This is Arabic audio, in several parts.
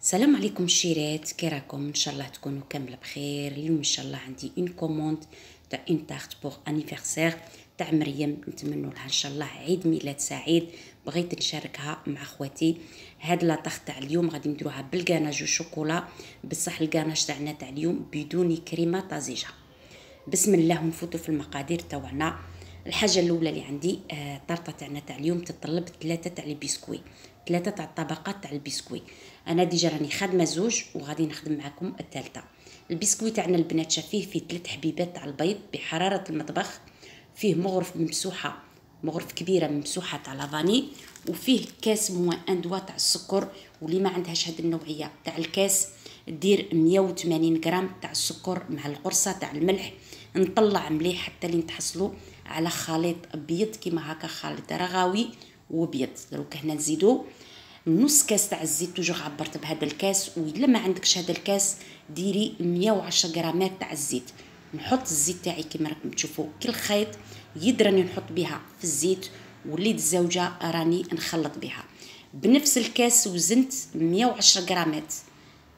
السلام عليكم الشيرات، كي راكم؟ ان شاء الله تكونوا كامله بخير. اليوم ان شاء الله عندي اون كوموند تاع اون تارت بوغ انيفرسير تاع مريم، نتمنوا لها ان شاء الله عيد ميلاد سعيد. بغيت نشاركها مع اخواتي. هاد لا طاخ تاع اليوم غادي نديروها بالكاناج وشوكولا، بصح الكاناج تاعنا تاع اليوم بدون كريمه طازجه. بسم الله، ونفوتوا في المقادير تاعنا. الحاجه الاولى اللي عندي طارطه تاعنا تاع اليوم تتطلب 3 تاع لي بسكوي، 3 تاع الطبقات تاع البسكوي. انا ديجا راني خادمه زوج وغادي نخدم معكم الثالثه. البسكوي تاعنا البنات شافيه فيه 3 حبيبات تاع البيض بحراره المطبخ، فيه مغرف ممسوحه، مغرف كبيره ممسوحه تاع لافاني، وفيه كاس موان ان دوا تاع السكر. واللي ما عندهاش هاد النوعيه تاع الكاس دير 180 غرام تاع السكر مع القرصه تاع الملح. نطلع مليح حتى لين تحصلوا على خليط ابيض كيما هكا، خليط رغاوي وابيض. دروك هنا نزيدو نص كاس تاع الزيت، توجور عبرت بهذا الكاس. والا ما عندكش هذا الكاس ديري 110 غرامات تاع الزيت. نحط الزيت تاعي كيما راكم تشوفوا كل خيط يد راني نحط بها في الزيت، وليد الزوجه راني نخلط بها. بنفس الكاس وزنت 110 غرامات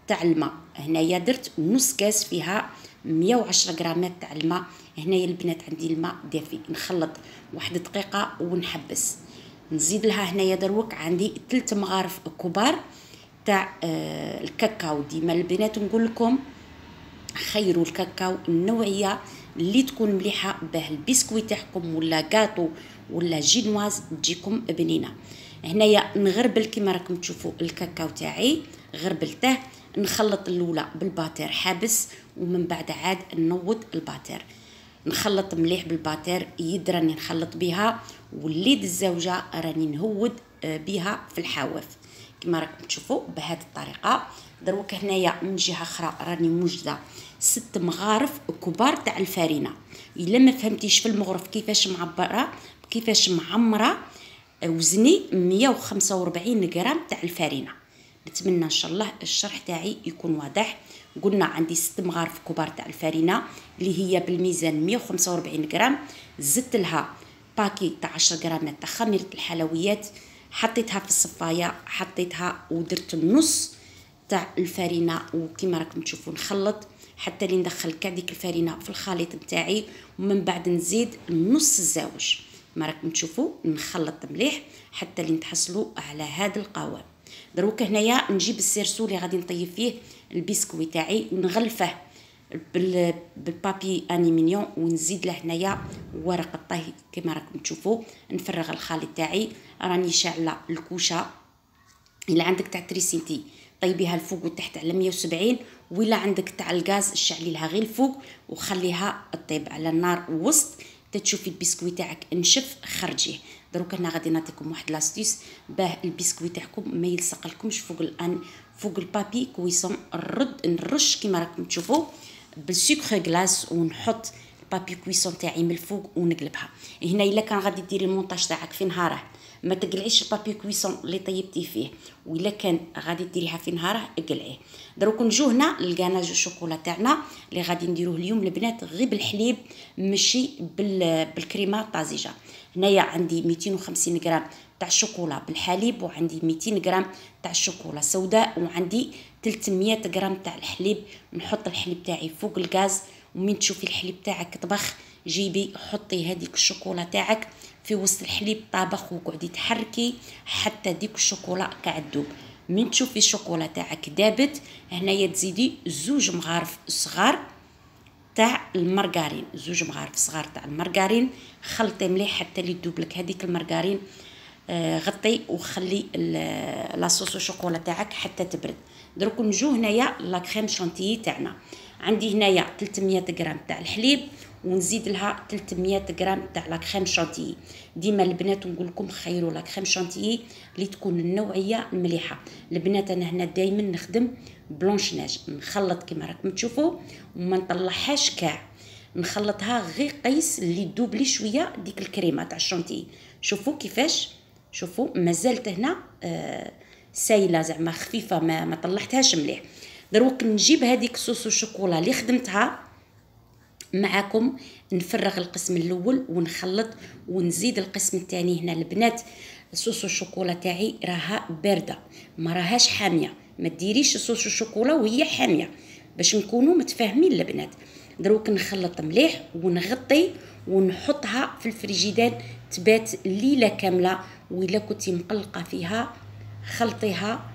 تاع الماء. هنايا درت نص كاس فيها 110 غرامات تاع الماء. هنايا البنات عندي الماء دافي، نخلط 1 دقيقه ونحبس. نزيد لها هنايا دروك عندي 3 مغارف كبار تاع الكاكاو. ديما البنات نقول لكم خيروا الكاكاو النوعيه اللي تكون مليحه باه البسكوي تاعكم ولا غاطو ولا جينواز تجيكم بنينه. هنايا نغربل كيما راكم تشوفوا الكاكاو تاعي، غربلته. نخلط الاولى بالباتير حابس، ومن بعد عاد نوض الباتير. نخلط مليح بالباتير، يد راني نخلط بها، واليد الزوجه راني نهود بها في الحواف كما راكم تشوفوا بهذه الطريقه. دروك هنايا من جهه اخرى راني موجده 6 مغارف كبار تاع الفارينه. الا ما فهمتيش في المغرف كيفاش معبره كيفاش معمره، وزني 145 غرام تاع الفارينه. نتمنى ان شاء الله الشرح تاعي يكون واضح. قلنا عندي 6 مغارف كبار تاع الفارينه اللي هي بالميزان 145 غرام. زدت لها باكي تاع 10 غرامات تاع خميره الحلويات، حطيتها في الصفايه، حطيتها ودرت النص تاع الفارينه. وكما راكم تشوفوا نخلط حتى لين ندخل كاع ديك الفارينه في الخليط نتاعي، ومن بعد نزيد نص الزاوج. ما راكم تشوفوا نخلط مليح حتى لين تحصلوا على هذا القوام. دروك هنايا نجيب السيرسو اللي غادي نطيب فيه البسكوي تاعي ونغلفه بالبابي انيمينيون، ونزيد له هنايا ورق الطهي كما راكم تشوفوا. نفرغ الخليط تاعي، راني شاعله الكوشه. الا عندك تاع تريسينتي طيبيها الفوق وتحت على 170، ولا عندك تاع الغاز شعلي لها غير الفوق وخليها طيب على النار وسط. تشوفي البسكوي تاعك نشف خرجيه. دروك انا غادي نعطيكم واحد لاستيس باه البسكوي تاعكم ما يلصق لكمش فوق البابي كويسون. نرش كيما راكم تشوفوا بالسكر غلاس، ونحط البابي كويسون تاعي من الفوق ونقلبها. هنا الا كان غادي ديري المونطاج تاعك في نهاره ما تقلعيش البابي كويسون اللي طيبتي فيه، والا كان غادي ديريها في نهاره اقلعيه. دروك نجو هنا للكاناج الشوكولا تاعنا اللي غادي نديروه اليوم البنات غير بالحليب ماشي بالكريمه الطازجه. هنايا عندي 250 غرام تاع الشوكولا بالحليب، وعندي 200 غرام تاع الشوكولا سوداء، وعندي 300 غرام تاع الحليب. نحط الحليب تاعي فوق الغاز، ومن تشوفي الحليب تاعك طبخ جيبي حطي هذيك الشوكولا تاعك في وسط الحليب طابخ، وقعدي تحركي حتى ديك الشوكولا قاعد تذوب. من تشوفي الشوكولا تاعك دابت، هنايا تزيدي 2 مغارف صغار تاع المارغرين، 2 مغارف صغار تاع المارغرين. خلطي مليح حتى لي تذوب لك هذيك المارغرين. غطي وخلي لاصوص الشوكولا تاعك حتى تبرد. دروك نجو هنايا لا كريم شانتيي تاعنا. عندي هنايا 300 غرام تاع الحليب، ونزيد لها 300 غرام تاع لا كريم شانتيي. ديما البنات نقول لكم خيروا لا كريم شانتيي اللي تكون النوعيه المليحه. البنات انا هنا دائما نخدم بلونش ناج، نخلط كما راكم تشوفوا وما نطلعهاش كاع، نخلطها غير قيس اللي تذوب لي شويه ديك الكريمه تاع الشانتيي. شوفوا كيفاش، شوفوا مازالت هنا سايله زعما خفيفه، ما طلعتهاش مليح. دروك نجيب هذيك صوص الشوكولا اللي خدمتها معكم، نفرغ القسم الاول ونخلط، ونزيد القسم الثاني. هنا البنات صوص الشوكولا تاعي راها بارده ما راهاش حاميه، ما ديريش صوص الشوكولا وهي حاميه باش نكونوا متفاهمين البنات. دروك نخلط مليح ونغطي ونحطها في الفريجيدان تبات ليله كامله. وإلا كنتي مقلقه فيها خلطيها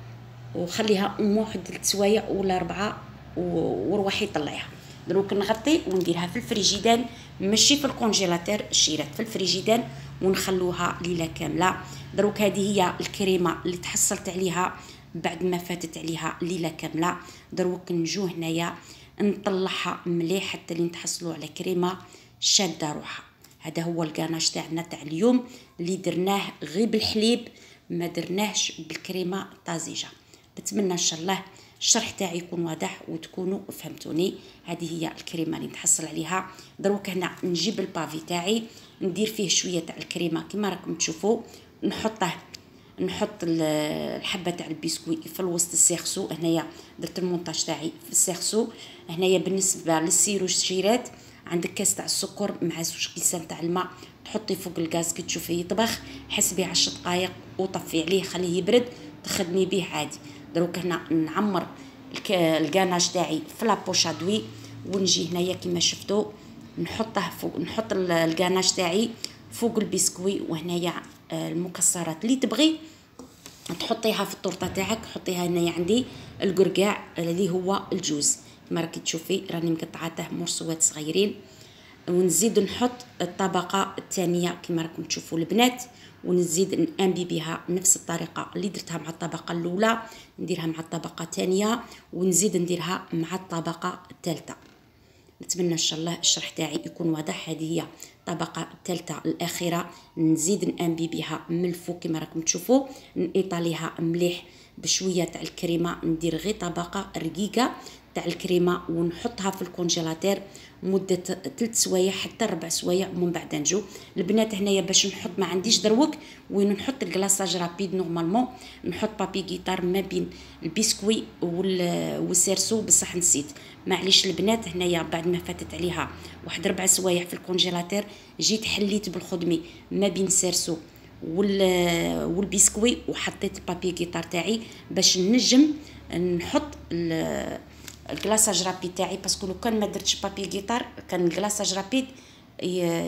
وخليها واحد 3 سوايع ولا 4 وروحي طلعيها. دروك نغطي ونديرها في الفريجيدان، ماشي في الكونجيلاتور، الشيرات في الفريجيدان ونخلوها ليله كامله. دروك هذه هي الكريمه اللي تحصلت عليها بعد ما فاتت عليها ليله كامله. دروك نجو هنايا نطلعها مليح حتى اللي نتحصلوا على كريمه شاده روحها. هذا هو الكاناج تاعنا تاع اليوم اللي درناه غير بالحليب، ما درناهش بالكريمه الطازجه. نتمنى ان شاء الله الشرح تاعي يكون واضح وتكونوا فهمتوني. هذه هي الكريمه اللي نتحصل عليها. دروك هنا نجيب البافي تاعي ندير فيه شويه تاع الكريمه كما راكم تشوفوا، نحط الحبه تاع البسكويت في الوسط السيرسو. هنايا درت المونتاج تاعي في السيرسو. هنايا بالنسبه للسيرو الشيرات عندك كاس تاع السكر مع 2 كيسان تاع الماء، تحطي فوق الغاز كي تشوفيه يطبخ، حسبي 10 دقائق وطفي عليه خليه يبرد تخدمي به عادي. دروك هنا نعمر الكاناج تاعي في لابوش ادوي ونجي هنايا كما شفتوا نحطه فوق، نحط الكاناج تاعي فوق البسكوي. وهنايا المكسرات اللي تبغي تحطيها في الطورطه تاعك. حطيها هنايا عندي القرقاع اللي هو الجوز كما راكي تشوفي راني مقطعاته مرسوات صغيرين. ونزيد نحط الطبقه الثانيه كما راكم تشوفوا البنات، ونزيد نانبي بها نفس الطريقه اللي درتها مع الطبقه الاولى نديرها مع الطبقه الثانيه ونزيد نديرها مع الطبقه الثالثه. نتمنى ان شاء الله الشرح تاعي يكون واضح. هذه هي الطبقه الثالثه الاخيره، نزيد نانبي بها من الفوق كما راكم تشوفوا، نيطاليها مليح بشويه تاع الكريمه. ندير غير طبقه رقيقه تاع الكريمه ونحطها في الكونجيلاتور مده 3 سوايع حتى 4 سوايع ومن بعد نجو. البنات هنايا باش نحط ما عنديش دروك وين نحط الكلاصاج رابيد. نورمالمون نحط بابي غيتار ما بين البسكوي والسيرسو، بصح نسيت معليش البنات. هنايا بعد ما فاتت عليها واحد 4 سوايع في الكونجيلاتور جيت حليت بالخدمي ما بين السيرسو والبسكوي وحطيت البابي غيتار تاعي باش نجم نحط الكلاصاج رابيد تاعي، باسكو لو كان ما درتش بابي غيتار كان الكلاصاج رابيد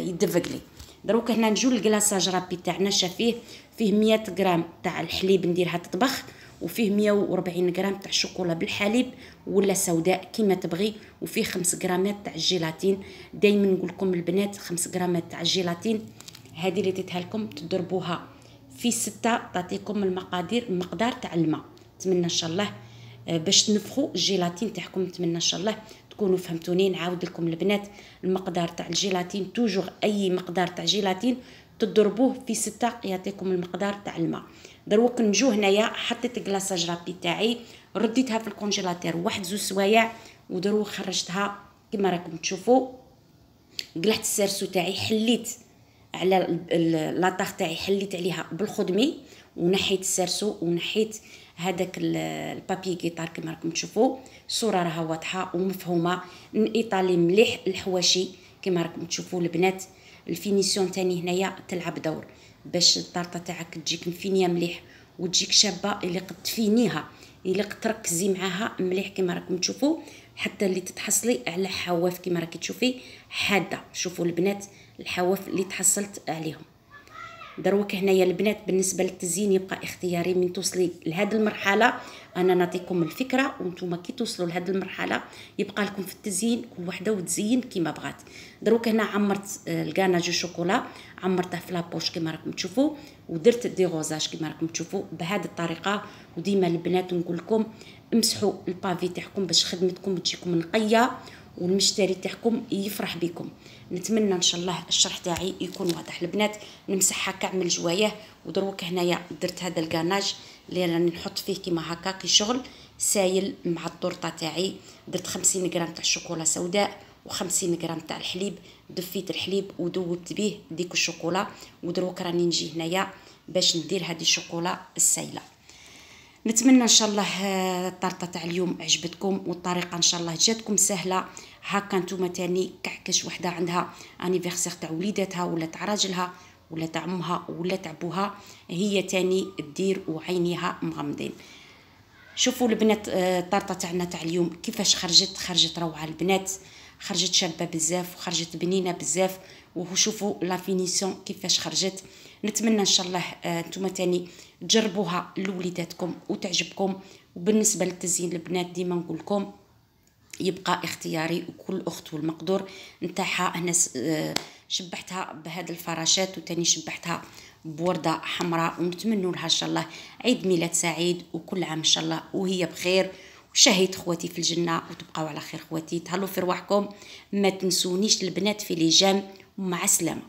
يدفق لي. دروك هنا نجو الكلاصاج رابيد تاعنا شافيه فيه 100 غرام تاع الحليب نديرها تطبخ، وفيه 140 غرام تاع الشوكولا بالحليب ولا سوداء كيما تبغي، وفيه 5 غرامات تاع الجيلاتين. دائما نقول لكم البنات 5 غرامات تاع الجيلاتين هذه اللي تتها لكم تضربوها في 6 تعطيكم المقدار تاع الماء. نتمنى ان شاء الله باش تنفخوا الجيلاتين تاعكم. نتمنى ان شاء الله تكونوا فهمتوني. نعاود لكم البنات المقدار تاع الجيلاتين توجور اي مقدار تاع جيلاتين تضربوه في 6 يعطيكم المقدار تاع الماء. دروك نجو هنايا حطيت الكلاصاج رابي تاعي رديتها في الكونجيلاتور 1-2 سوايع ودروك خرجتها كما راكم تشوفوا. قلعت السيرسو تاعي حليت على لاطاغ تاعي حليت عليها بالخدمي ونحيت السيرسو ونحيت هذاك البابي غيتار كما راكم تشوفوا. الصوره راها واضحه ومفهومه. نيطالي مليح الحواشي كما راكم تشوفوا البنات. الفينيسيون تاني هنايا تلعب دور باش الطارطه تاعك تجيك مفينيه مليح وتجيك شابه اللي قد تفينيها اللي قد تركزي معاها مليح كما راكم تشوفوا، حتى اللي تتحصلي على حواف كما راكي تشوفي حاده. شوفوا البنات الحواف اللي تحصلت عليهم. دروك هنايا البنات بالنسبه للتزيين يبقى اختياري. من توصلي لهذه المرحله انا نعطيكم الفكره وانتم كي توصلوا لهذه المرحله يبقى لكم في التزيين كل وحده وتزين كيما بغات. دروك هنا عمرت الكاناج الشوكولا عمرته في لابوش كما راكم تشوفوا ودرت دي غوزاج كما راكم تشوفوا بهذه الطريقه. وديما البنات نقول لكم امسحوا البافي تاعكم باش خدمتكم تجيكم نقيه والمشتري تاعكم يفرح بكم. نتمنى ان شاء الله الشرح تاعي يكون واضح البنات. نمسحها كامل جوايه. ودروك هنايا درت هذا الكاناج اللي راني نحط فيه كيما هكا كي شغل سايل مع الطورطه تاعي. درت 50 غرام تاع الشوكولا سوداء و50 غرام تاع الحليب. دفيت الحليب ودوبت به ديك الشوكولا. ودروك راني نجي هنايا باش ندير هذه الشوكولا السايله. نتمنى ان شاء الله الطرطه تاع اليوم عجبتكم والطريقه ان شاء الله جاتكم سهله. هكا نتوما تاني كحكش وحده عندها انيفرسير تاع وليداتها ولا تاع راجلها ولا تاع امها ولا تاع بوها هي تاني دير وعينيها مغمضين. شوفوا البنات الطارطه تاعنا تاع اليوم كيفاش خرجت روعه البنات، خرجت شابه بزاف وخرجت بنينه بزاف. وشوفوا لا فينيسيون كيفاش خرجت. نتمنى ان شاء الله نتوما تاني تجربوها لوليداتكم وتعجبكم. وبالنسبه للتزيين البنات ديما نقول لكم يبقى اختياري، وكل اخت والمقدور نتاعها. هنا شبحتها بهذه الفراشات وتاني شبحتها بوردة حمراء، ونتمنوا لها ان شاء الله عيد ميلاد سعيد وكل عام ان شاء الله وهي بخير. وشهيت خواتي في الجنة وتبقاو على خير خواتي. تهلوا في رواحكم، ما تنسونيش البنات في لي جام، ومع السلامة.